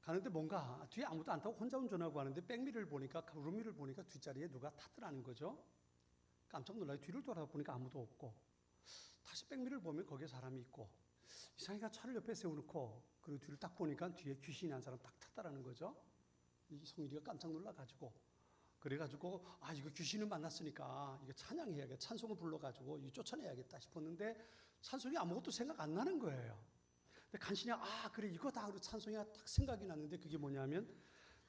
가는데 뭔가 뒤에 아무도 안 타고 혼자 운전하고 가는데 백미러를 보니까, 루미를 보니까 뒷자리에 누가 탔더라는 거죠. 깜짝 놀라요. 뒤를 돌아보니까 아무도 없고, 다시 백미러를 보면 거기에 사람이 있고, 이상하게 차를 옆에 세워놓고 그리고 뒤를 딱 보니까 뒤에 귀신이 한 사람 딱 탔다라는 거죠. 이 송일이가 깜짝 놀라가지고, 그래가지고 이거 귀신을 만났으니까 이거 찬양해야겠다, 찬송을 불러가지고 이 쫓아내야겠다 싶었는데 찬송이 아무것도 생각 안 나는 거예요. 근데 간신히 그래 이거다, 그리고 찬송이 딱 생각이 났는데 그게 뭐냐면,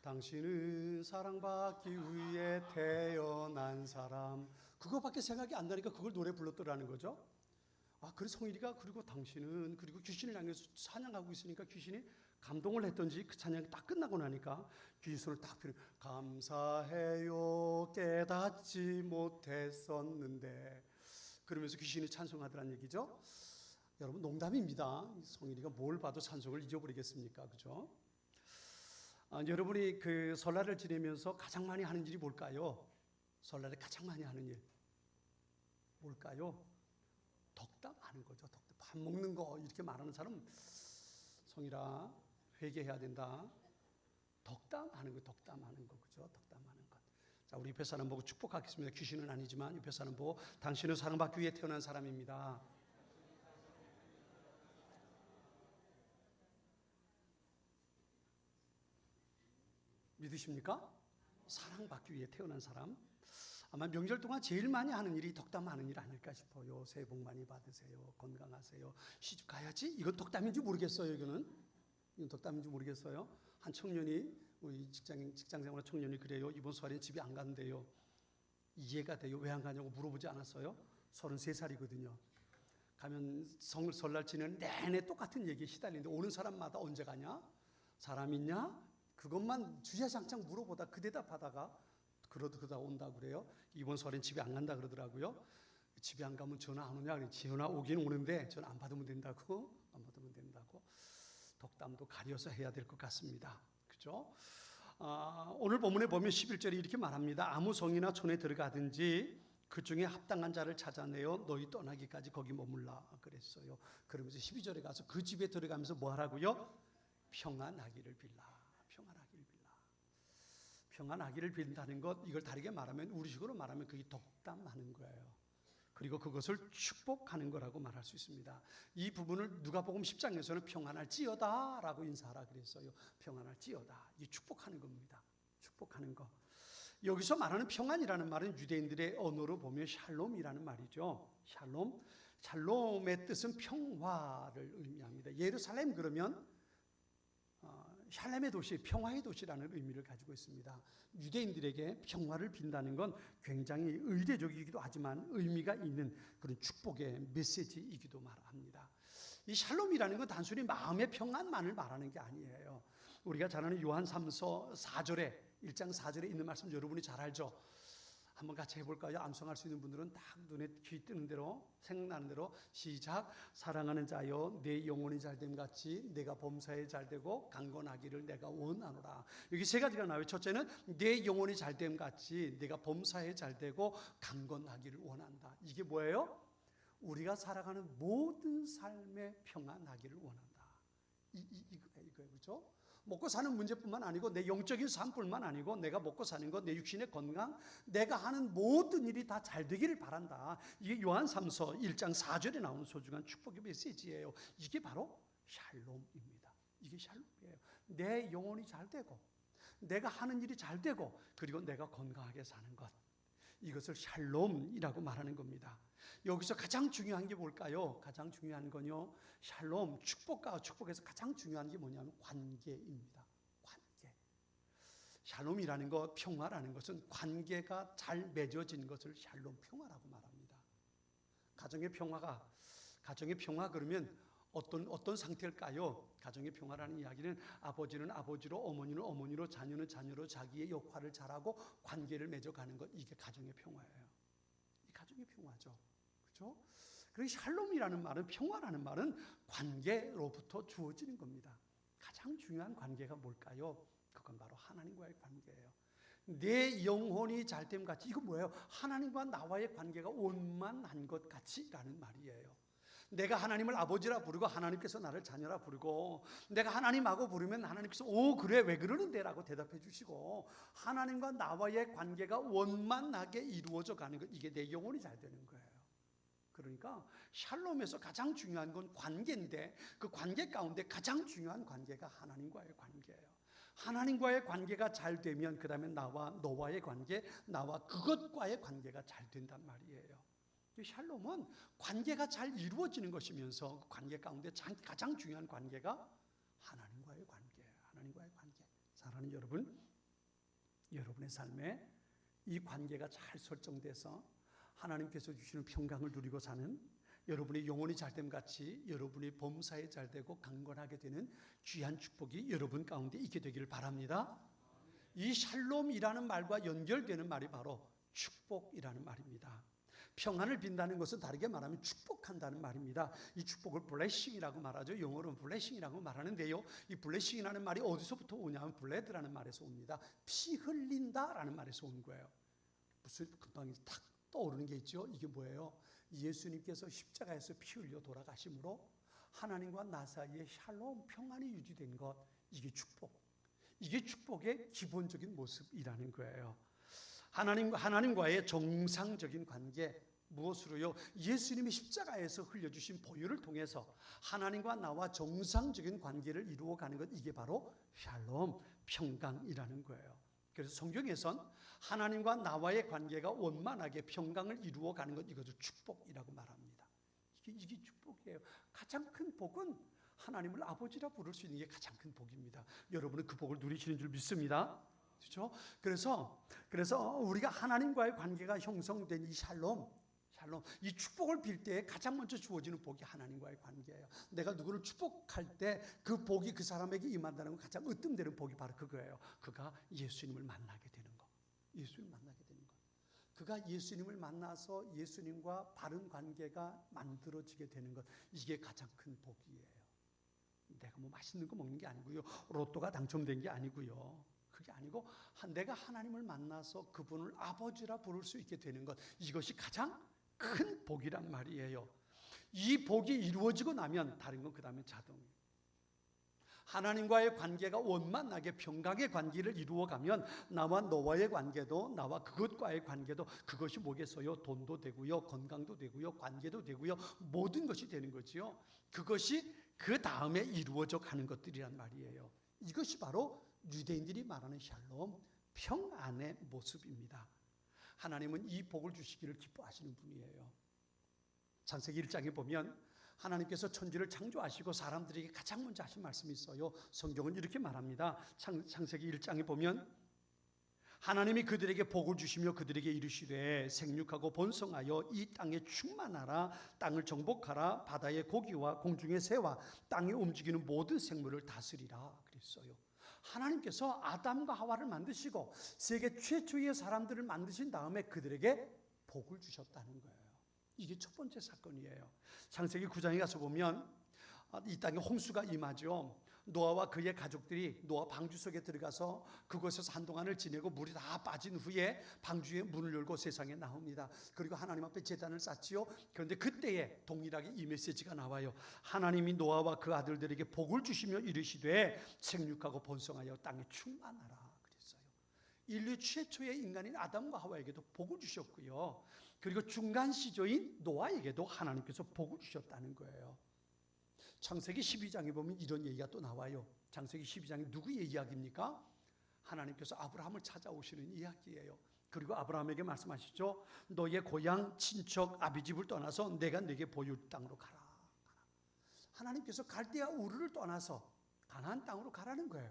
당신은 사랑받기 위해 태어난 사람, 그거밖에 생각이 안 나니까 그걸 노래 불렀더라는 거죠. 그래서 송일이가 그리고 당신은, 그리고 귀신을 향해서 찬양하고 있으니까 귀신이 감동을 했던지 그 찬양이 딱 끝나고 나니까 귀신을 딱 피는, 감사해요 깨닫지 못했었는데, 그러면서 귀신이 찬송하더란 얘기죠. 여러분, 농담입니다. 송일이가 뭘 봐도 찬송을 잊어버리겠습니까? 그죠? 여러분이 그 설날을 지내면서 가장 많이 하는 일이 뭘까요? 설날에 가장 많이 하는 일 뭘까요? 덕담하는 거죠. 덕담. 밥 먹는 거 이렇게 말하는 사람, 송일아 회개해야 된다. 덕담하는 거, 덕담하는 거, 그죠? 덕담하는 것. 자, 우리 옆에 사람 보고 축복하겠습니다. 귀신은 아니지만 옆에 사람 보고, 당신은 사랑받기 위해 태어난 사람입니다. 믿으십니까? 사랑받기 위해 태어난 사람. 아마 명절 동안 제일 많이 하는 일이 덕담하는 일 아닐까 싶어요. 새해 복 많이 받으세요. 건강하세요. 시집 가야지. 이건 덕담인지 모르겠어요. 이건 덕담인지 모르겠어요. 한 청년이, 우리 직장생활 청년이 그래요. 이번 설엔 집에 안 간대요. 이해가 돼요. 왜 안 가냐고 물어보지 않았어요? 33살이거든요. 가면 설날 지내는 내내 똑같은 얘기에 시달리는데, 오는 사람마다 언제 가냐? 사람 있냐? 그것만 주야장창 물어보다 그 대답하다가 그러다 온다 그래요. 이번 설엔 집에 안 간다 그러더라고요. 집에 안 가면 전화 안 오냐? 전화 오긴 오는데 전화 안 받으면 된다고. 안 받으면 된다고. 덕담도 가려서 해야 될 것 같습니다. 그죠? 오늘 본문에 보면 11절에 이렇게 말합니다. 아무 성이나 촌에 들어가든지 그 중에 합당한 자를 찾아내어 너희 떠나기까지 거기 머물라 그랬어요. 그러면서 12절에 가서 그 집에 들어가면서 뭐 하라고요? 평안하기를 빌라. 평안하기를 빌라. 평안하기를 빈다는 것, 이걸 다르게 말하면, 우리식으로 말하면 그게 덕담하는 거예요. 그리고 그것을 축복하는 거라고 말할 수 있습니다. 이 부분을 누가복음 10장에서는 평안할지어다 라고 인사하라 그랬어요. 평안할지어다. 이게 축복하는 겁니다. 축복하는 거. 여기서 말하는 평안이라는 말은 유대인들의 언어로 보면 샬롬이라는 말이죠. 샬롬. 샬롬의 뜻은 평화를 의미합니다. 예루살렘 그러면 샬렘의 도시, 평화의 도시라는 의미를 가지고 있습니다. 유대인들에게 평화를 빈다는 건 굉장히 의례적이기도 하지만 의미가 있는 그런 축복의 메시지이기도 합니다. 이 샬롬이라는 건 단순히 마음의 평안만을 말하는 게 아니에요. 우리가 잘 아는 요한 3서 4절에, 1장 4절에 있는 말씀 여러분이 잘 알죠? 한번 같이 해볼까요? 암송할 수 있는 분들은 딱 눈에 귀 뜨는 대로, 생각나는 대로 시작. 사랑하는 자여 내 영혼이 잘됨 같이 내가 범사에 잘되고 강건하기를 내가 원하노라. 여기 세 가지가 나와요. 첫째는 내 영혼이 잘됨 같이 내가 범사에 잘되고 강건하기를 원한다. 이게 뭐예요? 우리가 살아가는 모든 삶에 평안하기를 원한다. 이거예요. 그렇죠? 먹고 사는 문제뿐만 아니고 내 영적인 삶뿐만 아니고 내가 먹고 사는 것, 내 육신의 건강, 내가 하는 모든 일이 다 잘 되기를 바란다. 이게 요한 3서 1장 4절에 나오는 소중한 축복의 메시지예요. 이게 바로 샬롬입니다. 이게 샬롬이에요. 내 영혼이 잘 되고 내가 하는 일이 잘 되고 그리고 내가 건강하게 사는 것, 이것을 샬롬이라고 말하는 겁니다. 여기서 가장 중요한 게 뭘까요? 가장 중요한 건요, 샬롬, 축복과 축복에서 가장 중요한 게 뭐냐면 관계입니다. 관계. 샬롬이라는 것, 평화라는 것은 관계가 잘 맺어진 것을 샬롬, 평화라고 말합니다. 가정의 평화 그러면 어떤 상태일까요? 가정의 평화라는 이야기는 아버지는 아버지로, 어머니는 어머니로, 자녀는 자녀로 자기의 역할을 잘하고 관계를 맺어가는 것, 이게 가정의 평화예요. 이 가정의 평화죠. 그렇죠? 그리고 샬롬이라는 말은, 평화라는 말은 관계로부터 주어지는 겁니다. 가장 중요한 관계가 뭘까요? 그건 바로 하나님과의 관계예요. 내 영혼이 잘됨 같이, 이거 뭐예요? 하나님과 나와의 관계가 원만한 것 같이라는 말이에요. 내가 하나님을 아버지라 부르고 하나님께서 나를 자녀라 부르고, 내가 하나님하고 부르면 하나님께서 오 그래 왜 그러는데 라고 대답해 주시고, 하나님과 나와의 관계가 원만하게 이루어져 가는 것, 이게 내 영혼이 잘 되는 거예요. 그러니까 샬롬에서 가장 중요한 건 관계인데, 그 관계 가운데 가장 중요한 관계가 하나님과의 관계예요. 하나님과의 관계가 잘 되면 그 다음에 나와 너와의 관계, 나와 그것과의 관계가 잘 된단 말이에요. 샬롬은 관계가 잘 이루어지는 것이면서 그 관계 가운데 가장 중요한 관계가 하나님과의 관계예요. 하나님과의 관계. 사랑하는 여러분, 여러분의 삶에 이 관계가 잘 설정돼서 하나님께서 주시는 평강을 누리고 사는, 여러분의 영혼이 잘됨 같이 여러분의 범사에 잘되고 강건하게 되는 귀한 축복이 여러분 가운데 있게 되기를 바랍니다. 이 샬롬이라는 말과 연결되는 말이 바로 축복이라는 말입니다. 평안을 빈다는 것은 다르게 말하면 축복한다는 말입니다. 이 축복을 blessing이라고 말하죠. 영어로는 blessing이라고 말하는데요, 이 blessing이라는 말이 어디서부터 오냐면 blood라는 말에서 옵니다. 피 흘린다라는 말에서 온 거예요. 무슨 금방 탁 떠오르는 게 있죠. 이게 뭐예요? 예수님께서 십자가에서 피 흘려 돌아가심으로 하나님과 나 사이에 샬롬, 평안이 유지된 것, 이게 축복. 이게 축복의 기본적인 모습이라는 거예요. 하나님과의 정상적인 관계, 무엇으로요? 예수님이 십자가에서 흘려주신 보혈을 통해서 하나님과 나와 정상적인 관계를 이루어가는 것, 이게 바로 샬롬, 평강이라는 거예요. 그래서 성경에선 하나님과 나와의 관계가 원만하게 평강을 이루어가는 것, 이것을 축복이라고 말합니다. 이게 축복이에요. 가장 큰 복은 하나님을 아버지라 부를 수 있는 게 가장 큰 복입니다. 여러분은 그 복을 누리시는 줄 믿습니다. 그렇죠? 그래서 우리가 하나님과의 관계가 형성된 이 샬롬, 이 축복을 빌 때 가장 먼저 주어지는 복이 하나님과의 관계예요. 내가 누구를 축복할 때 그 복이 그 사람에게 임한다는 건 가장 으뜸되는 복이 바로 그거예요. 그가 예수님을 만나게 되는 것. 예수님을 만나게 되는 것. 그가 예수님을 만나서 예수님과 바른 관계가 만들어지게 되는 것, 이게 가장 큰 복이에요. 내가 뭐 맛있는 거 먹는 게 아니고요, 로또가 당첨된 게 아니고요, 그게 아니고 내가 하나님을 만나서 그분을 아버지라 부를 수 있게 되는 것, 이것이 가장 큰 복이란 말이에요. 이 복이 이루어지고 나면 다른 건 그 다음에 자동이에요. 하나님과의 관계가 원만하게 평강의 관계를 이루어가면 나와 너와의 관계도, 나와 그것과의 관계도, 그것이 뭐겠어요? 돈도 되고요, 건강도 되고요, 관계도 되고요, 모든 것이 되는 거지요. 그것이 그 다음에 이루어져 가는 것들이란 말이에요. 이것이 바로 유대인들이 말하는 샬롬, 평안의 모습입니다. 하나님은 이 복을 주시기를 기뻐하시는 분이에요. 창세기 1장에 보면 하나님께서 천지를 창조하시고 사람들에게 가장 먼저 하신 말씀이 있어요. 성경은 이렇게 말합니다. 창세기 1장에 보면 하나님이 그들에게 복을 주시며 그들에게 이르시되 생육하고 번성하여 이 땅에 충만하라, 땅을 정복하라, 바다의 고기와 공중의 새와 땅에 움직이는 모든 생물을 다스리라 그랬어요. 하나님께서 아담과 하와를 만드시고 세계 최초의 사람들을 만드신 다음에 그들에게 복을 주셨다는 거예요. 이게 첫 번째 사건이에요. 창세기 9장에 가서 보면 이 땅에 홍수가 임하죠. 노아와 그의 가족들이 노아 방주 속에 들어가서 그곳에서 한동안을 지내고 물이 다 빠진 후에 방주의 문을 열고 세상에 나옵니다. 그리고 하나님 앞에 제단을 쌓지요. 그런데 그때에 동일하게 이 메시지가 나와요. 하나님이 노아와 그 아들들에게 복을 주시며 이르시되 생육하고 번성하여 땅에 충만하라 그랬어요. 인류 최초의 인간인 아담과 하와에게도 복을 주셨고요, 그리고 중간 시조인 노아에게도 하나님께서 복을 주셨다는 거예요. 창세기 12장에 보면 이런 얘기가 또 나와요. 창세기 12장이 누구의 이야기입니까? 하나님께서 아브라함을 찾아오시는 이야기예요. 그리고 아브라함에게 말씀하시죠. 너의 고향 친척 아비집을 떠나서 내가 네게 보여줄 땅으로 가라. 하나님께서 갈대아 우르를 떠나서 가나안 땅으로 가라는 거예요.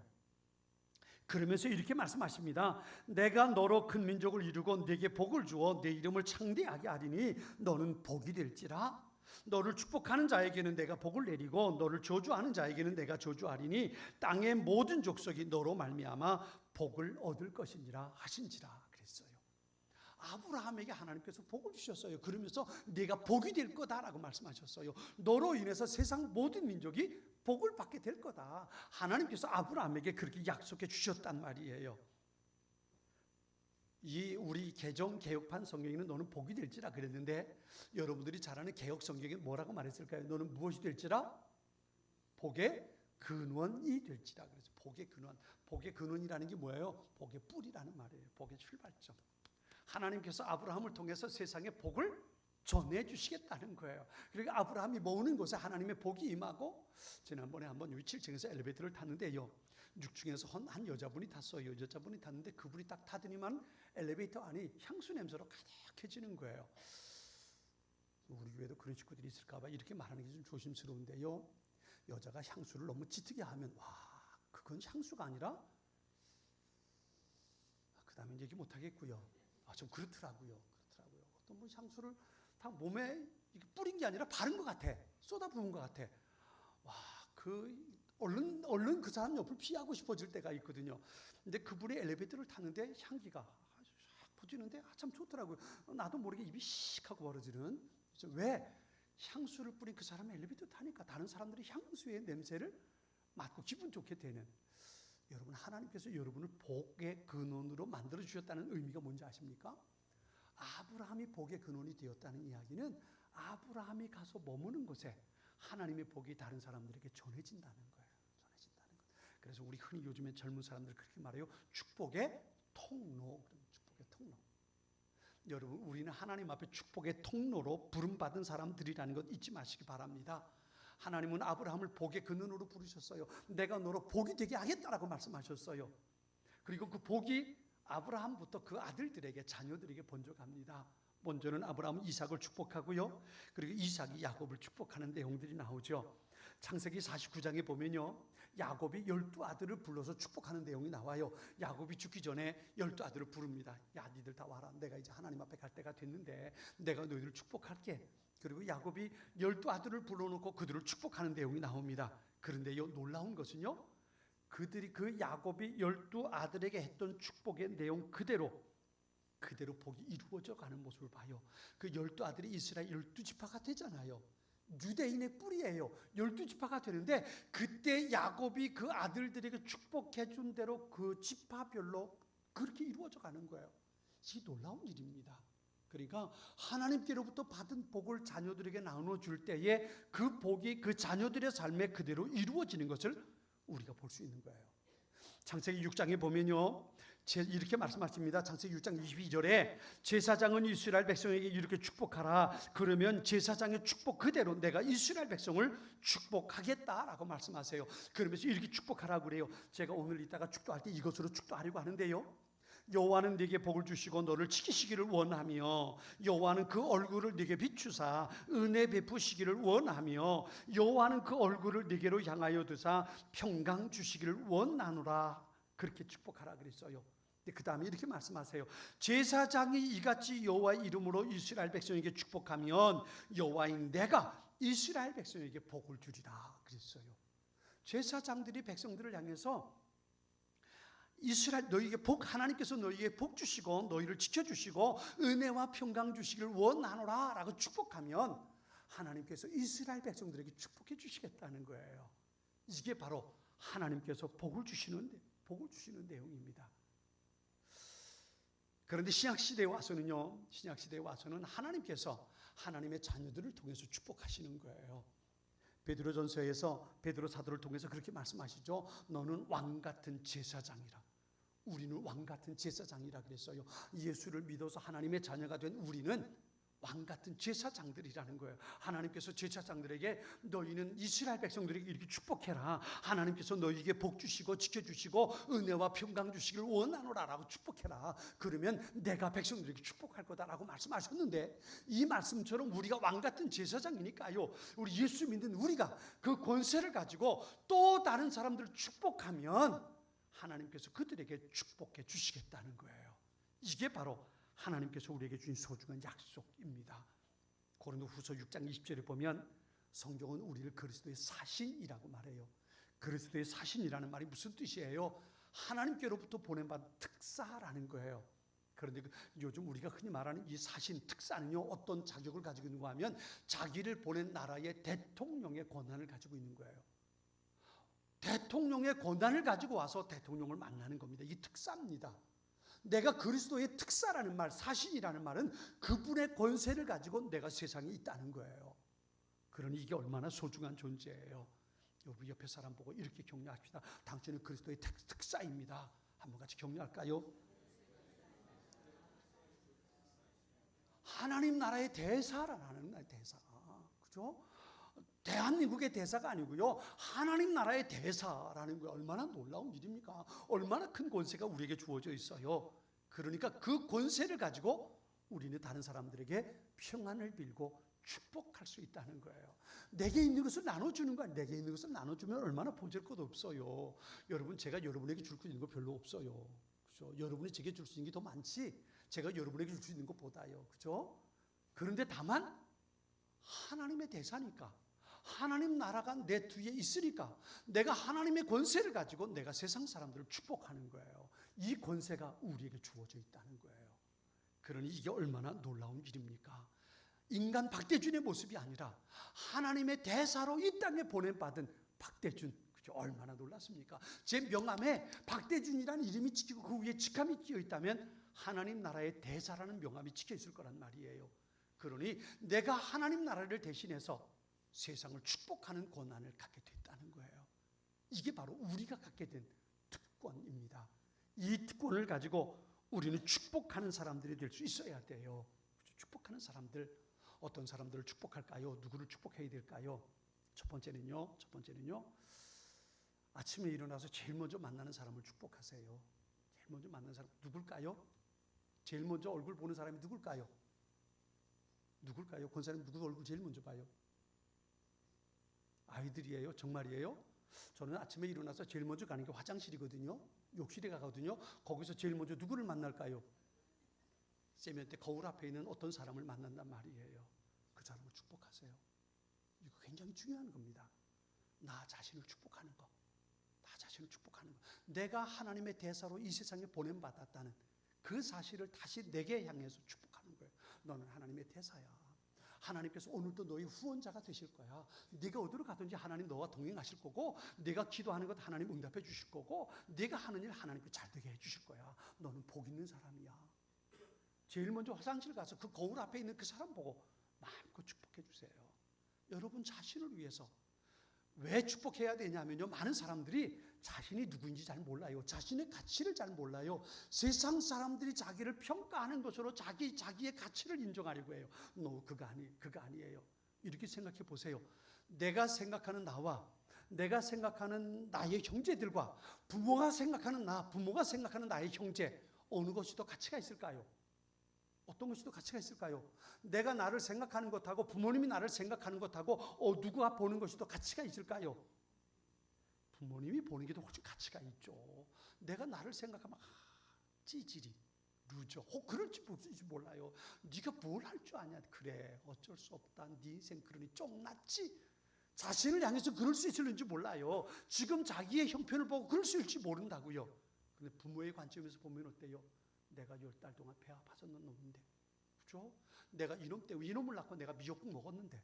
그러면서 이렇게 말씀하십니다. 내가 너로 큰 민족을 이루고 네게 복을 주어 내 이름을 창대하게 하리니 너는 복이 될지라. 너를 축복하는 자에게는 내가 복을 내리고 너를 저주하는 자에게는 내가 저주하리니 땅의 모든 족속이 너로 말미암아 복을 얻을 것이니라 하신지라 그랬어요. 아브라함에게 하나님께서 복을 주셨어요. 그러면서 네가 복이 될 거다라고 말씀하셨어요. 너로 인해서 세상 모든 민족이 복을 받게 될 거다. 하나님께서 아브라함에게 그렇게 약속해 주셨단 말이에요. 이 우리 개정 개혁판 성경에는 너는 복이 될지라 그랬는데 여러분들이 잘 아는 개혁 성경에 뭐라고 말했을까요? 너는 무엇이 될지라? 복의 근원이 될지라. 그래서 복의 근원. 복의 근원이라는 게 뭐예요? 복의 뿌리라는 말이에요. 복의 출발점. 하나님께서 아브라함을 통해서 세상에 복을 전해주시겠다는 거예요. 그러니까 아브라함이 모으는 곳에 하나님의 복이 임하고, 지난번에 한번 7층에서 엘리베이터를 탔는데요, 6층에서 한 여자분이 탔어요. 여자분이 탔는데 그분이 딱 타더니만 엘리베이터 안이 향수 냄새로 가득해지는 거예요. 우리 교회도 그런 식구들이 있을까봐 이렇게 말하는 게 좀 조심스러운데요, 여자가 향수를 너무 짙게 하면 와, 그건 향수가 아니라, 그 다음에 얘기 못하겠고요. 좀 그렇더라고요. 어떤 뭐 향수를 다 몸에 뿌린 게 아니라 바른 것 같아. 쏟아 부은 것 같아. 와, 얼른 그 사람 옆을 피하고 싶어질 때가 있거든요. 근데 그분이 엘리베이터를 탔는데 향기가 싹 퍼지는데 참 좋더라고요. 나도 모르게 입이 씩 하고 벌어지는. 왜? 향수를 뿌린 그 사람이 엘리베이터 타니까 다른 사람들이 향수의 냄새를 맡고 기분 좋게 되는. 여러분, 하나님께서 여러분을 복의 근원으로 만들어 주셨다는 의미가 뭔지 아십니까? 아브라함이 복의 근원이 되었다는 이야기는 아브라함이 가서 머무는 곳에 하나님의 복이 다른 사람들에게 전해진다는 거예요. 그래서 우리 흔히 요즘에 젊은 사람들 그렇게 말해요. 축복의 통로. 축복의 통로. 여러분, 우리는 하나님 앞에 축복의 통로로 부름받은 사람들이라는 것 잊지 마시기 바랍니다. 하나님은 아브라함을 복의 근원으로 부르셨어요. 내가 너로 복이 되게 하겠다라고 말씀하셨어요. 그리고 그 복이 아브라함부터 그 아들들에게, 자녀들에게 번져갑니다. 먼저는 아브라함은 이삭을 축복하고요, 그리고 이삭이 야곱을 축복하는 내용들이 나오죠. 창세기 49장에 보면요, 야곱이 12아들을 불러서 축복하는 내용이 나와요. 야곱이 죽기 전에 12아들을 부릅니다. 야, 니들 다 와라. 내가 이제 하나님 앞에 갈 때가 됐는데 내가 너희들을 축복할게. 그리고 야곱이 12아들을 불러놓고 그들을 축복하는 내용이 나옵니다. 그런데요, 놀라운 것은요, 그들이 그 야곱이 12아들에게 했던 축복의 내용 그대로 복이 이루어져 가는 모습을 봐요. 그 12아들이 이스라엘 12지파가 되잖아요. 유대인의 뿌리예요. 12지파가 되는데 그때 야곱이 그 아들들에게 축복해 준 대로 그 지파별로 그렇게 이루어져 가는 거예요. 이게 놀라운 일입니다. 그러니까 하나님께로부터 받은 복을 자녀들에게 나눠줄 때에 그 복이 그 자녀들의 삶에 그대로 이루어지는 것을 우리가 볼 수 있는 거예요. 창세기 6장에 보면요, 이렇게 말씀하십니다. 창세기 6장 22절에 제사장은 이스라엘 백성에게 이렇게 축복하라. 그러면 제사장의 축복 그대로 내가 이스라엘 백성을 축복하겠다라고 말씀하세요. 그러면서 이렇게 축복하라고 그래요. 제가 오늘 이따가 축도할 때 이것으로 축도하려고 하는데요, 여호와는 네게 복을 주시고 너를 지키시기를 원하며 여호와는 그 얼굴을 네게 비추사 은혜 베푸시기를 원하며 여호와는 그 얼굴을 네게로 향하여 드사 평강 주시기를 원하노라. 그렇게 축복하라 그랬어요. 그 다음에 이렇게 말씀하세요. 제사장이 이같이 여호와의 이름으로 이스라엘 백성에게 축복하면 여호와인 내가 이스라엘 백성에게 복을 주리라 그랬어요. 제사장들이 백성들을 향해서 이스라엘 너희에게 하나님께서 너희에게 복 주시고 너희를 지켜주시고 은혜와 평강 주시기를 원하노라 라고 축복하면 하나님께서 이스라엘 백성들에게 축복해 주시겠다는 거예요. 이게 바로 하나님께서 복을 주시는 내용입니다. 그런데 신약시대에 와서는 하나님께서 하나님의 자녀들을 통해서 축복하시는 거예요. 베드로전서에서 베드로 사도를 통해서 그렇게 말씀하시죠. 너는 왕같은 제사장이라. 우리는 왕같은 제사장이라 그랬어요. 예수를 믿어서 하나님의 자녀가 된 우리는 왕같은 제사장들이라는 거예요. 하나님께서 제사장들에게 너희는 이스라엘 백성들에게 이렇게 축복해라. 하나님께서 너희에게 복 주시고 지켜주시고 은혜와 평강 주시기를 원하노라 라고 축복해라. 그러면 내가 백성들에게 축복할 거다라고 말씀하셨는데, 이 말씀처럼 우리가 왕같은 제사장이니까요, 우리 예수 믿는 우리가 그 권세를 가지고 또 다른 사람들을 축복하면 하나님께서 그들에게 축복해 주시겠다는 거예요. 이게 바로 하나님께서 우리에게 주신 소중한 약속입니다. 고린도후서 6장 20절에 보면 성경은 우리를 그리스도의 사신이라고 말해요. 그리스도의 사신이라는 말이 무슨 뜻이에요? 하나님께로부터 보낸받은 특사라는 거예요. 그런데 요즘 우리가 흔히 말하는 이 사신 특사는요, 어떤 자격을 가지고 있는가 하면 자기를 보낸 나라의 대통령의 권한을 가지고 있는 거예요. 대통령의 권한을 가지고 와서 대통령을 만나는 겁니다. 이 특사입니다. 내가 그리스도의 특사라는 말, 사신이라는 말은 그분의 권세를 가지고 내가 세상에 있다는 거예요. 그러니 이게 얼마나 소중한 존재예요. 여러분 옆에 사람 보고 이렇게 격려합시다. 당신은 그리스도의 특사입니다. 한번 같이 격려할까요? 하나님 나라의 대사라는 대사. 그죠? 대한민국의 대사가 아니고요. 하나님 나라의 대사라는 거 얼마나 놀라운 일입니까? 얼마나 큰 권세가 우리에게 주어져 있어요. 그러니까 그 권세를 가지고 우리는 다른 사람들에게 평안을 빌고 축복할 수 있다는 거예요. 내게 있는 것을 나눠주는 거야. 내게 있는 것을 나눠주면 얼마나 보잘 것 없어요. 여러분, 제가 여러분에게 줄 수 있는 거 별로 없어요. 그죠? 여러분이 제게 줄 수 있는 게 더 많지. 제가 여러분에게 줄 수 있는 것보다요. 그죠? 그런데 다만 하나님의 대사니까, 하나님 나라가 내 뒤에 있으니까 내가 하나님의 권세를 가지고 내가 세상 사람들을 축복하는 거예요. 이 권세가 우리에게 주어져 있다는 거예요. 그러니 이게 얼마나 놀라운 일입니까? 인간 박대준의 모습이 아니라 하나님의 대사로 이 땅에 보냄받은 박대준, 그죠? 얼마나 놀랐습니까? 제 명함에 박대준이라는 이름이 찍히고 그 위에 직함이 끼어 있다면 하나님 나라의 대사라는 명함이 찍혀 있을 거란 말이에요. 그러니 내가 하나님 나라를 대신해서 세상을 축복하는 권한을 갖게 됐다는 거예요. 이게 바로 우리가 갖게 된 특권입니다. 이 특권을 가지고 우리는 축복하는 사람들이 될 수 있어야 돼요. 축복하는 사람들, 어떤 사람들을 축복할까요? 누구를 축복해야 될까요? 첫 번째는요. 아침에 일어나서 제일 먼저 만나는 사람을 축복하세요. 제일 먼저 만나는 사람 누굴까요? 제일 먼저 얼굴 보는 사람이 누굴까요? 그 사람이 누구 얼굴 제일 먼저 봐요? 아이들이에요? 정말이에요? 저는 아침에 일어나서 제일 먼저 가는 게 화장실이거든요. 욕실에 가거든요. 거기서 제일 먼저 누구를 만날까요? 세면대 거울 앞에 있는 어떤 사람을 만난단 말이에요. 그 사람을 축복하세요. 이거 굉장히 중요한 겁니다. 나 자신을 축복하는 거. 내가 하나님의 대사로 이 세상에 보냄받았다는 그 사실을 다시 내게 향해서 축복하는 거예요. 너는 하나님의 대사야. 하나님께서 오늘도 너희 후원자가 되실 거야. 네가 어디로 가든지 하나님 너와 동행하실 거고, 네가 기도하는 것 하나님 응답해 주실 거고, 네가 하는 일 하나님께 잘 되게 해 주실 거야. 너는 복 있는 사람이야. 제일 먼저 화장실 가서 그 거울 앞에 있는 그 사람 보고 마음껏 축복해 주세요. 여러분 자신을 위해서. 왜 축복해야 되냐면요, 많은 사람들이 자신이 누구인지 잘 몰라요. 자신의 가치를 잘 몰라요. 세상 사람들이 자기를 평가하는 것으로 자기의 가치를 인정하려고 해요. 그거 아니에요. 이렇게 생각해 보세요. 내가 생각하는 나와 내가 생각하는 나의 형제들과 부모가 생각하는 나의 형제, 어느 것이 더 가치가 있을까요? 어떤 것이 더 가치가 있을까요? 내가 나를 생각하는 것하고 부모님이 나를 생각하는 것하고 누가 보는 것이 더 가치가 있을까요? 부모님이 보는 게 더 훨씬 가치가 있죠. 내가 나를 생각하면 찌질이, 루저, 그럴지 몰라요. 네가 뭘 할 줄 아냐? 그래, 어쩔 수 없다. 네 인생 그러니 쫑났지? 자신을 향해서 그럴 수 있을지 몰라요. 지금 자기의 형편을 보고 그럴 수 있을지 모른다고요. 근데 부모의 관점에서 보면 어때요? 내가 10달 동안 배 아파서 놈인데, 그죠? 내가 이놈을 낳고 내가 미역국 먹었는데,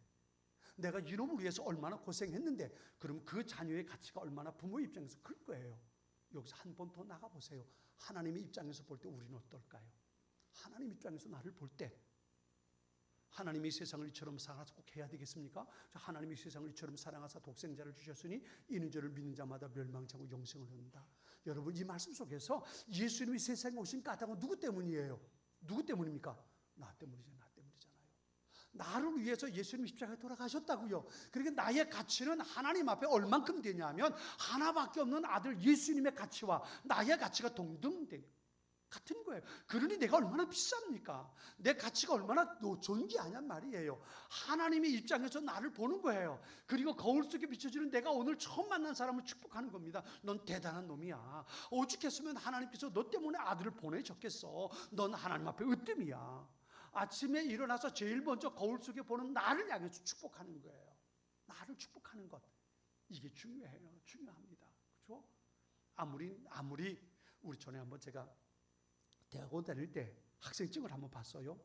내가 이놈을 위해서 얼마나 고생했는데, 그럼 그 자녀의 가치가 얼마나 부모의 입장에서 클 거예요. 여기서 한 번 더 나가보세요. 하나님의 입장에서 볼 때 우리는 어떨까요? 하나님 입장에서 나를 볼 때, 하나님이 이 세상을 이처럼 사랑하사 꼭 해야 되겠습니까? 하나님이 이 세상을 이처럼 사랑하사 독생자를 주셨으니 이는 저를 믿는 자마다 멸망치 않고 영생을 얻는다. 여러분, 이 말씀 속에서 예수님이 세상에 오신 까닭은 누구 때문이에요? 누구 때문입니까? 나 때문이잖아요. 나를 위해서 예수님 십자가에 돌아가셨다고요. 그러니까 나의 가치는 하나님 앞에 얼만큼 되냐면 하나밖에 없는 아들 예수님의 가치와 나의 가치가 동등돼요. 같은 거예요. 그러니 내가 얼마나 비쌉니까? 내 가치가 얼마나 존귀하냔 말이에요. 하나님의 입장에서 나를 보는 거예요. 그리고 거울 속에 비춰지는 내가 오늘 처음 만난 사람을 축복하는 겁니다. 넌 대단한 놈이야. 오죽했으면 하나님께서 너 때문에 아들을 보내셨겠어. 넌 하나님 앞에 으뜸이야. 아침에 일어나서 제일 먼저 거울 속에 보는 나를 향해서 축복하는 거예요. 나를 축복하는 것. 이게 중요합니다. 그렇죠? 아무리 우리 전에 한번 제가 대학원 다닐 때 학생증을 한번 봤어요.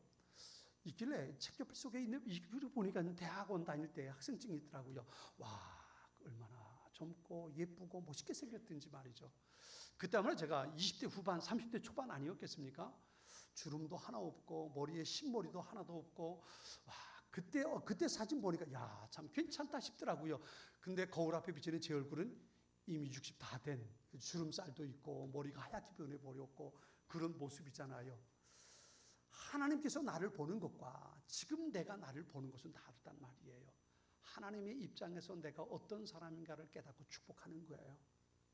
있길래 책겹 속에 있는 이걸 보니까 대학원 다닐 때 학생증이 있더라고요. 와, 얼마나 젊고 예쁘고 멋있게 생겼든지 말이죠. 그때 아마 제가 20대 후반, 30대 초반 아니었겠습니까? 주름도 하나 없고 머리에 흰머리도 하나도 없고, 와, 그때 사진 보니까 야, 참 괜찮다 싶더라고요. 근데 거울 앞에 비치는 제 얼굴은 이미 60 다 된 주름살도 있고 머리가 하얗게 변해버렸고 그런 모습이잖아요. 하나님께서 나를 보는 것과 지금 내가 나를 보는 것은 다르단 말이에요. 하나님의 입장에서 내가 어떤 사람인가를 깨닫고 축복하는 거예요.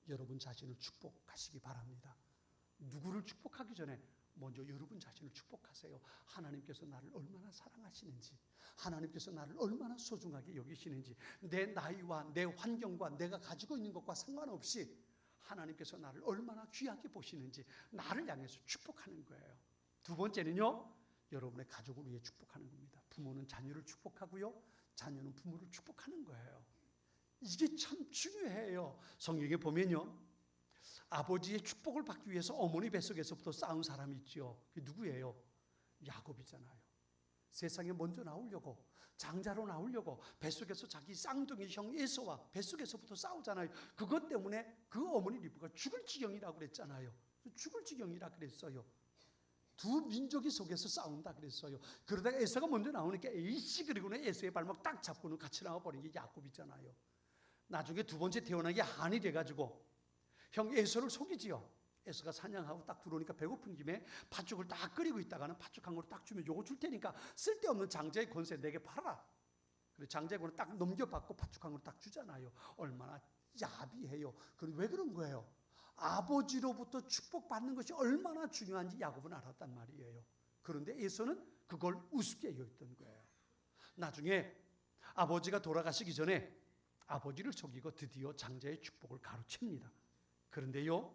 여러분 자신을 축복하시기 바랍니다. 누구를 축복하기 전에 먼저 여러분 자신을 축복하세요. 하나님께서 나를 얼마나 사랑하시는지, 하나님께서 나를 얼마나 소중하게 여기시는지, 내 나이와 내 환경과 내가 가지고 있는 것과 상관없이 하나님께서 나를 얼마나 귀하게 보시는지 나를 향해서 축복하는 거예요. 두 번째는요, 여러분의 가족을 위해 축복하는 겁니다. 부모는 자녀를 축복하고요, 자녀는 부모를 축복하는 거예요. 이게 참 중요해요. 성경에 보면요, 아버지의 축복을 받기 위해서 어머니 뱃속에서부터 쌓은 사람이 있죠. 그게 누구예요? 야곱이잖아요. 세상에 먼저 나오려고, 장자로 나오려고 뱃속에서 자기 쌍둥이 형 에서와 뱃속에서부터 싸우잖아요. 그것 때문에 그 어머니 리브가 죽을 지경이라고 그랬잖아요. 죽을 지경이라 그랬어요. 두 민족이 속에서 싸운다 그랬어요. 그러다가 에서가 먼저 나오니까 에이씨, 그리고는 에서의 발목 딱 잡고는 같이 나와버린 게 야곱이잖아요. 나중에 두 번째 태어난 게 한이 돼가지고 형 에서를 속이지요. 에서가 사냥하고 딱 들어오니까 배고픈 김에 팥죽을 딱 끓이고 있다가는 팥죽 한 그릇 딱 주면 요거 줄 테니까 쓸데없는 장자의 권세 내게 팔아라. 그래, 장자의 권세 딱 넘겨받고 팥죽 한 그릇 딱 주잖아요. 얼마나 야비해요. 그럼 왜 그런 거예요? 아버지로부터 축복받는 것이 얼마나 중요한지 야곱은 알았단 말이에요. 그런데 에서는 그걸 우습게 여겼던 거예요. 나중에 아버지가 돌아가시기 전에 아버지를 속이고 드디어 장자의 축복을 가로챕니다. 그런데요,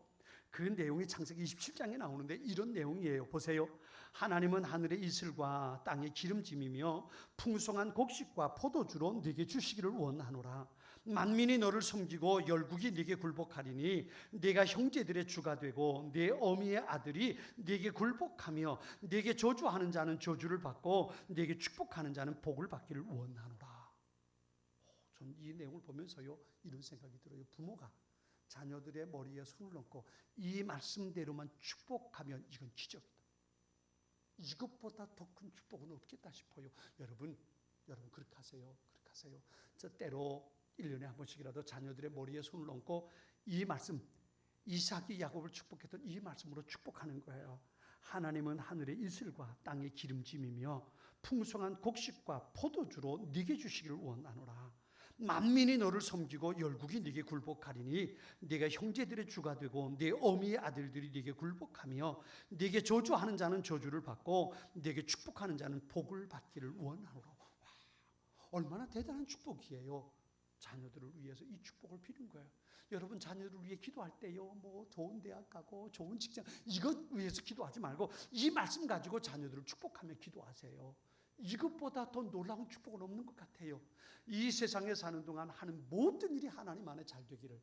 그 내용이 창세기 27장에 나오는데 이런 내용이에요. 보세요. 하나님은 하늘의 이슬과 땅의 기름짐이며 풍성한 곡식과 포도주로 네게 주시기를 원하노라. 만민이 너를 섬기고 열국이 네게 굴복하리니 네가 형제들의 주가 되고 네 어미의 아들이 네게 굴복하며 네게 저주하는 자는 저주를 받고 네게 축복하는 자는 복을 받기를 원하노라. 전 이 내용을 보면서요, 이런 생각이 들어요. 부모가 자녀들의 머리에 손을 얹고 이 말씀대로만 축복하면 이건 기적이다. 이것보다 더 큰 축복은 없겠다 싶어요. 여러분 그렇게 하세요. 그렇게 하세요. 저 때로 1년에 한 번씩이라도 자녀들의 머리에 손을 얹고 이 말씀, 이삭이 야곱을 축복했던 이 말씀으로 축복하는 거예요. 하나님은 하늘의 이슬과 땅의 기름짐이며 풍성한 곡식과 포도주로 네게 주시기를 원하노라. 만민이 너를 섬기고 열국이 네게 굴복하리니 네가 형제들의 주가 되고 네 어미의 아들들이 네게 굴복하며 네게 저주하는 자는 저주를 받고 네게 축복하는 자는 복을 받기를 원하노라. 얼마나 대단한 축복이에요. 자녀들을 위해서 이 축복을 비는 거예요. 여러분 자녀들을 위해 기도할 때요, 뭐 좋은 대학 가고 좋은 직장 이것 위해서 기도하지 말고 이 말씀 가지고 자녀들을 축복하며 기도하세요. 이것보다 더 놀라운 축복은 없는 것 같아요. 이 세상에 사는 동안 하는 모든 일이 하나님 안에 잘 되기를,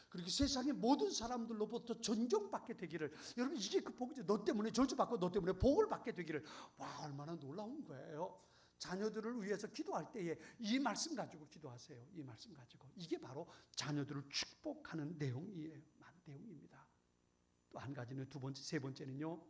그리고 세상의 모든 사람들로부터 존경받게 되기를, 여러분 이게 그 복이죠. 너 때문에 저주받고 너 때문에 복을 받게 되기를. 와, 얼마나 놀라운 거예요. 자녀들을 위해서 기도할 때에 이 말씀 가지고 기도하세요. 이 말씀 가지고. 이게 바로 자녀들을 축복하는 내용이에요. 내용입니다. 또 한 가지는 세 번째는요,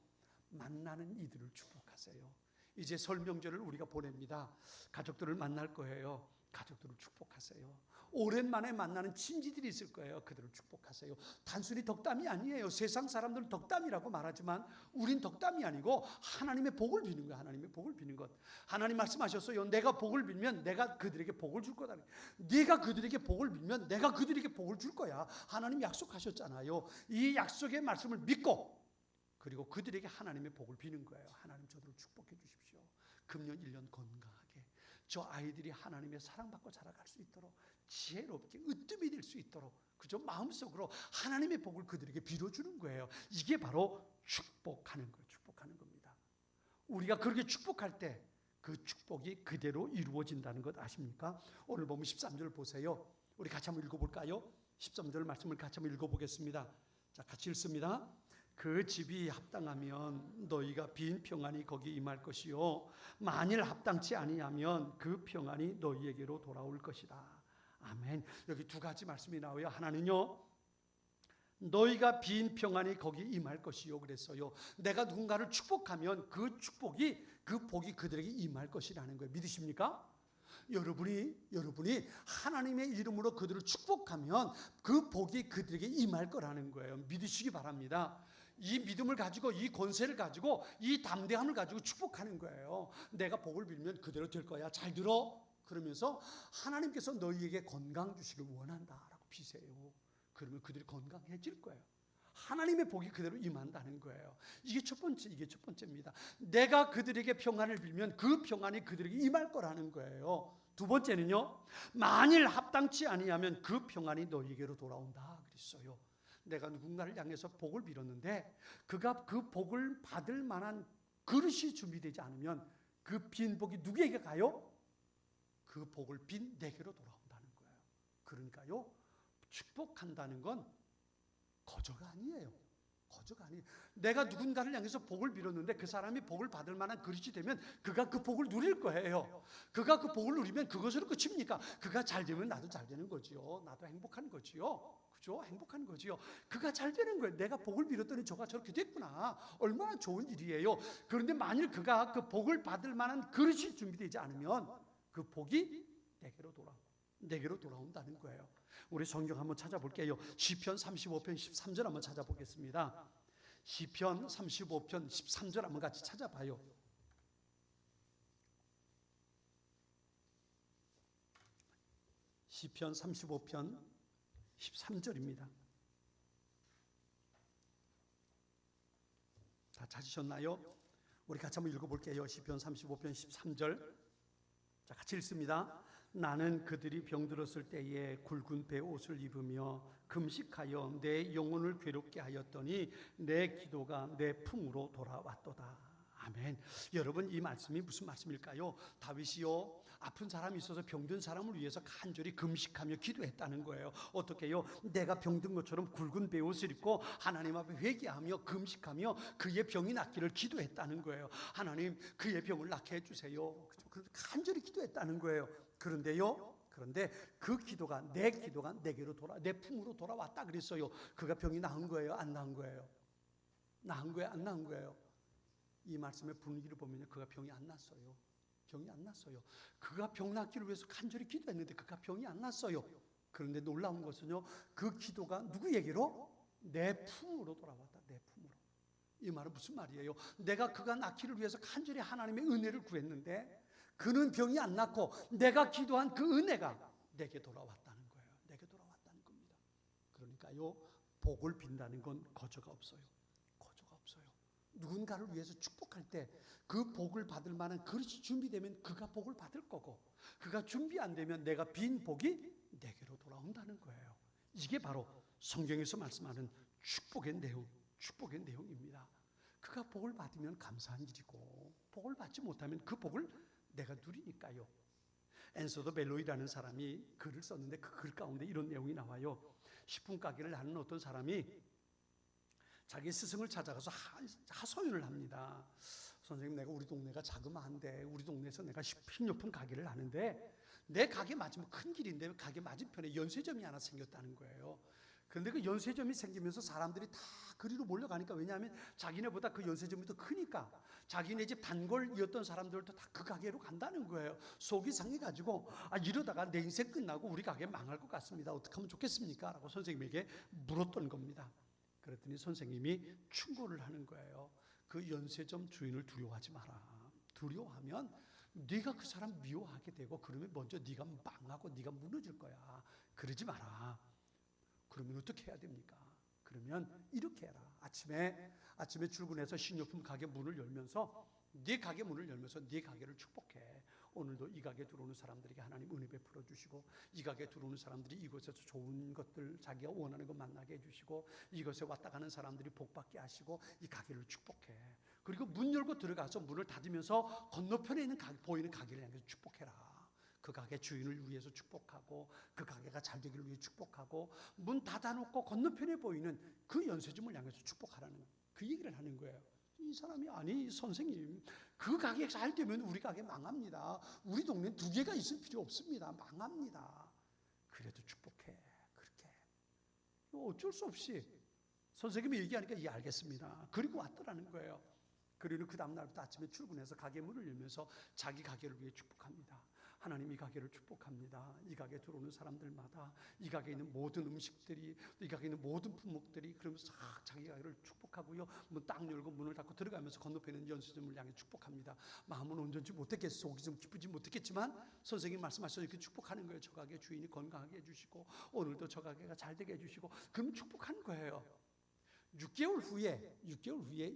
만나는 이들을 축복하세요. 이제 설 명절을 우리가 보냅니다. 가족들을 만날 거예요. 가족들을 축복하세요. 오랜만에 만나는 친지들이 있을 거예요. 그들을 축복하세요. 단순히 덕담이 아니에요. 세상 사람들은 덕담이라고 말하지만 우린 덕담이 아니고 하나님의 복을 비는 거예요. 하나님의 복을 비는 것. 하나님 말씀하셨어요. 내가 복을 빌면 내가 그들에게 복을 줄 거다. 네가 그들에게 복을 빌면 내가 그들에게 복을 줄 거야. 하나님 약속하셨잖아요. 이 약속의 말씀을 믿고 그리고 그들에게 하나님의 복을 비는 거예요. 하나님 저들을 축복해 주십시오. 금년 1년 건강하게 저 아이들이 하나님의 사랑받고 자라갈 수 있도록 지혜롭게 으뜸이 될 수 있도록 그저 마음속으로 하나님의 복을 그들에게 빌어주는 거예요. 이게 바로 축복하는 거예요. 축복하는 겁니다. 우리가 그렇게 축복할 때 그 축복이 그대로 이루어진다는 것 아십니까? 오늘 보면 13절 보세요. 우리 같이 한번 읽어볼까요? 13절 말씀을 같이 한번 읽어보겠습니다. 자, 같이 읽습니다. 그 집이 합당하면 너희가 빈 평안이 거기 임할 것이요 만일 합당치 아니하면 그 평안이 너희에게로 돌아올 것이다. 아멘. 여기 두 가지 말씀이 나와요. 하나는요, 너희가 빈 평안이 거기 임할 것이요 그랬어요. 내가 누군가를 축복하면 그 축복이, 그 복이 그들에게 임할 것이라는 거예요. 믿으십니까? 여러분이 하나님의 이름으로 그들을 축복하면 그 복이 그들에게 임할 거라는 거예요. 믿으시기 바랍니다. 이 믿음을 가지고, 이 권세를 가지고, 이 담대함을 가지고 축복하는 거예요. 내가 복을 빌면 그대로 될 거야. 잘 들어. 그러면서 하나님께서 너희에게 건강 주시길 원한다라고 비세요. 그러면 그들이 건강해질 거예요. 하나님의 복이 그대로 임한다는 거예요. 이게 첫 번째입니다. 내가 그들에게 평안을 빌면 그 평안이 그들에게 임할 거라는 거예요. 두 번째는요, 만일 합당치 아니하면 그 평안이 너희에게로 돌아온다 그랬어요. 내가 누군가를 향해서 복을 빌었는데 그가 그 복을 받을 만한 그릇이 준비되지 않으면 그 빈 복이 누구에게 가요? 그 복을 빈 내게로 돌아온다는 거예요. 그러니까요, 축복한다는 건 거저가 아니에요. 거저가 아니에요. 내가 누군가를 향해서 복을 빌었는데 그 사람이 복을 받을 만한 그릇이 되면 그가 그 복을 누릴 거예요. 그가 그 복을 누리면 그것으로 끝입니까? 그가 잘 되면 나도 잘 되는 거지요. 나도 행복한 거지요. 그죠? 행복한 거지요. 그가 잘 되는 거예요. 내가 복을 빌었더니 저가 저렇게 됐구나. 얼마나 좋은 일이에요. 그런데 만일 그가 그 복을 받을 만한 그릇이 준비되지 않으면 그 복이 내게로 돌아온다는 거예요. 우리 성경 한번 찾아볼게요. 시편 35편 13절 한번 찾아보겠습니다. 시편 35편 13절 한번 같이 찾아봐요. 시편 35편 13절입니다. 다 찾으셨나요? 우리 같이 한번 읽어볼게요. 시편 35편 13절. 자, 같이 읽습니다. 나는 그들이 병들었을 때에 굵은 배 옷을 입으며 금식하여 내 영혼을 괴롭게 하였더니 내 기도가 내 품으로 돌아왔도다. 아멘. 여러분, 이 말씀이 무슨 말씀일까요? 다윗이요, 아픈 사람이 있어서 병든 사람을 위해서 간절히 금식하며 기도했다는 거예요. 어떻게요? 내가 병든 것처럼 굵은 베옷을 입고 하나님 앞에 회개하며 금식하며 그의 병이 낫기를 기도했다는 거예요. 하나님, 그의 병을 낫게 해주세요. 그래서 간절히 기도했다는 거예요. 그런데 그 기도가 내게로 내 품으로 돌아왔다 그랬어요. 그가 병이 나은 거예요? 안 나은 거예요? 나은 거예요? 안 나은 거예요? 이 말씀의 분위기를 보면 그가 병이 안 났어요. 병이 안 났어요. 그가 병 낫기를 위해서 간절히 기도했는데 그가 병이 안 났어요. 그런데 놀라운 것은요, 그 기도가 누구에게로? 내 품으로 돌아왔다. 내 품으로. 이 말은 무슨 말이에요? 내가 그가 낫기를 위해서 간절히 하나님의 은혜를 구했는데 그는 병이 안 낫고 내가 기도한 그 은혜가 내게 돌아왔다는 거예요. 내게 돌아왔다는 겁니다. 그러니까요, 복을 빈다는 건 거저가 없어요. 거저가 없어요. 누군가를 위해서 축복할 때 그 복을 받을 만한 그릇이 준비되면 그가 복을 받을 거고, 그가 준비 안 되면 내가 빈 복이 내게로 돌아온다는 거예요. 이게 바로 성경에서 말씀하는 축복의 내용입니다. 그가 복을 받으면 감사한 일이고, 복을 받지 못하면 그 복을 내가 누리니까요. 앤서더 벨로이라는 사람이 글을 썼는데 그 글 가운데 이런 내용이 나와요. 식품 가게를 하는 어떤 사람이 자기 스승을 찾아가서 하소연을 합니다. 선생님, 내가 우리 동네가 자그마한데 우리 동네에서 내가 식료품 가게를 하는데 내 가게 맞으면 큰 길인데 가게 맞은편에 연쇄점이 하나 생겼다는 거예요. 그런데 그 연쇄점이 생기면서 사람들이 다 그리로 몰려가니까, 왜냐하면 자기네보다 그 연쇄점이 더 크니까 자기네 집 단골이었던 사람들도 다 그 가게로 간다는 거예요. 속이 상해가지고 이러다가 내 인생 끝나고 우리 가게 망할 것 같습니다. 어떻게 하면 좋겠습니까? 라고 선생님에게 물었던 겁니다. 그랬더니 선생님이 충고를 하는 거예요. 그 연쇄점 주인을 두려워하지 마라. 두려워하면 네가 그 사람 미워하게 되고 그러면 먼저 네가 망하고 네가 무너질 거야. 그러지 마라. 그러면 어떻게 해야 됩니까? 그러면 이렇게 해라. 아침에 출근해서 식료품 가게 문을 열면서 네 가게 문을 열면서 네 가게를 축복해. 오늘도 이 가게 들어오는 사람들에게 하나님 은혜 베풀어 주시고, 이 가게 들어오는 사람들이 이곳에서 좋은 것들 자기가 원하는 것 만나게 해주시고, 이곳에 왔다 가는 사람들이 복받게 하시고, 이 가게를 축복해. 그리고 문 열고 들어가서 문을 닫으면서 건너편에 있는 보이는 가게를 향해서 축복해라. 그 가게 주인을 위해서 축복하고 그 가게가 잘 되기를 위해 축복하고, 문 닫아놓고 건너편에 보이는 그 연쇄점을 향해서 축복하라는 그 얘기를 하는 거예요. 이 사람이, 아니 선생님, 그 가게 잘 되면 우리 가게 망합니다. 우리 동네는 두 개가 있을 필요 없습니다. 망합니다. 그래도 축복해. 그렇게. 어쩔 수 없이 선생님이 얘기하니까 예 알겠습니다. 그리고 왔더라는 거예요. 그리고 그 다음날부터 아침에 출근해서 가게 문을 열면서 자기 가게를 위해 축복합니다. 하나님 이 가게를 축복합니다. 이 가게에 들어오는 사람들마다 이 가게에 있는 모든 음식들이, 이 가게에 있는 모든 품목들이, 그러면서 자기 가게를 축복하고요. 문 딱 열고 문을 닫고 들어가면서 건너편에 있는 연수점을 향해 축복합니다. 마음은 온전치 못했겠어. 속이 좀 기쁘지 못했겠지만 선생님 말씀하셔서 이렇게 축복하는 거예요. 저 가게 주인이 건강하게 해주시고 오늘도 저 가게가 잘 되게 해주시고, 그럼 축복하는 거예요. 6개월 후에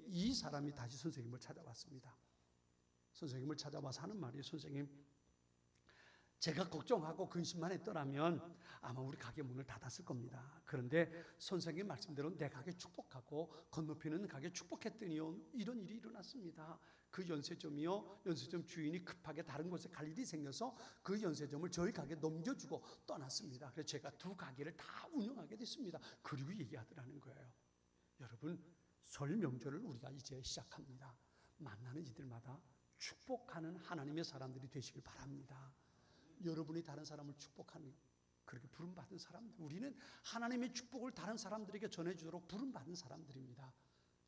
이 사람이 다시 선생님을 찾아왔습니다. 선생님을 찾아와서 하는 말이, 선생님 제가 걱정하고 근심만 했더라면 아마 우리 가게 문을 닫았을 겁니다. 그런데 선생님 말씀대로 내 가게 축복하고 건너편은 가게 축복했더니요, 이런 일이 일어났습니다. 그 연세점이요, 연세점 주인이 급하게 다른 곳에 갈 일이 생겨서 그 연세점을 저희 가게에 넘겨주고 떠났습니다. 그래서 제가 두 가게를 다 운영하게 됐습니다. 그리고 얘기하더라는 거예요. 여러분, 설 명절을 우리가 이제 시작합니다. 만나는 이들마다 축복하는 하나님의 사람들이 되시길 바랍니다. 여러분이 다른 사람을 축복하는, 그렇게 부름받은 사람들, 우리는 하나님의 축복을 다른 사람들에게 전해주도록 부름받은 사람들입니다.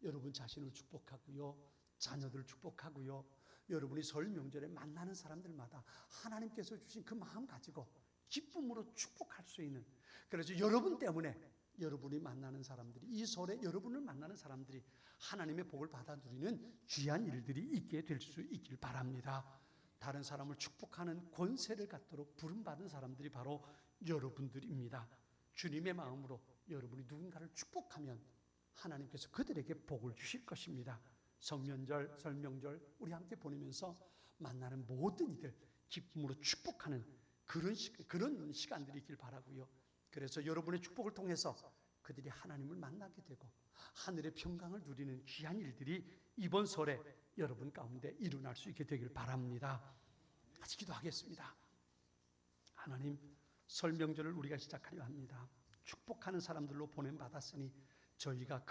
여러분 자신을 축복하고요, 자녀들을 축복하고요, 여러분이 설 명절에 만나는 사람들마다 하나님께서 주신 그 마음 가지고 기쁨으로 축복할 수 있는, 그래서 여러분 때문에 여러분이 만나는 사람들이, 이 설에 여러분을 만나는 사람들이 하나님의 복을 받아 누리는 귀한 일들이 있게 될 수 있길 바랍니다. 다른 사람을 축복하는 권세를 갖도록 부름받은 사람들이 바로 여러분들입니다. 주님의 마음으로 여러분이 누군가를 축복하면 하나님께서 그들에게 복을 주실 것입니다. 성명절, 설명절 우리 함께 보내면서 만나는 모든 이들 기쁨으로 축복하는 그런 시간들이 있길 바라고요. 그래서 여러분의 축복을 통해서 그들이 하나님을 만나게 되고 하늘의 평강을 누리는 귀한 일들이 이번 설에 여러분 가운데 일어날 수 있게 되길 바랍니다. 같이 기도하겠습니다. 하나님, 설 명절을 우리가 시작하려 합니다. 축복하는 사람들로 보냄 받았으니 저희가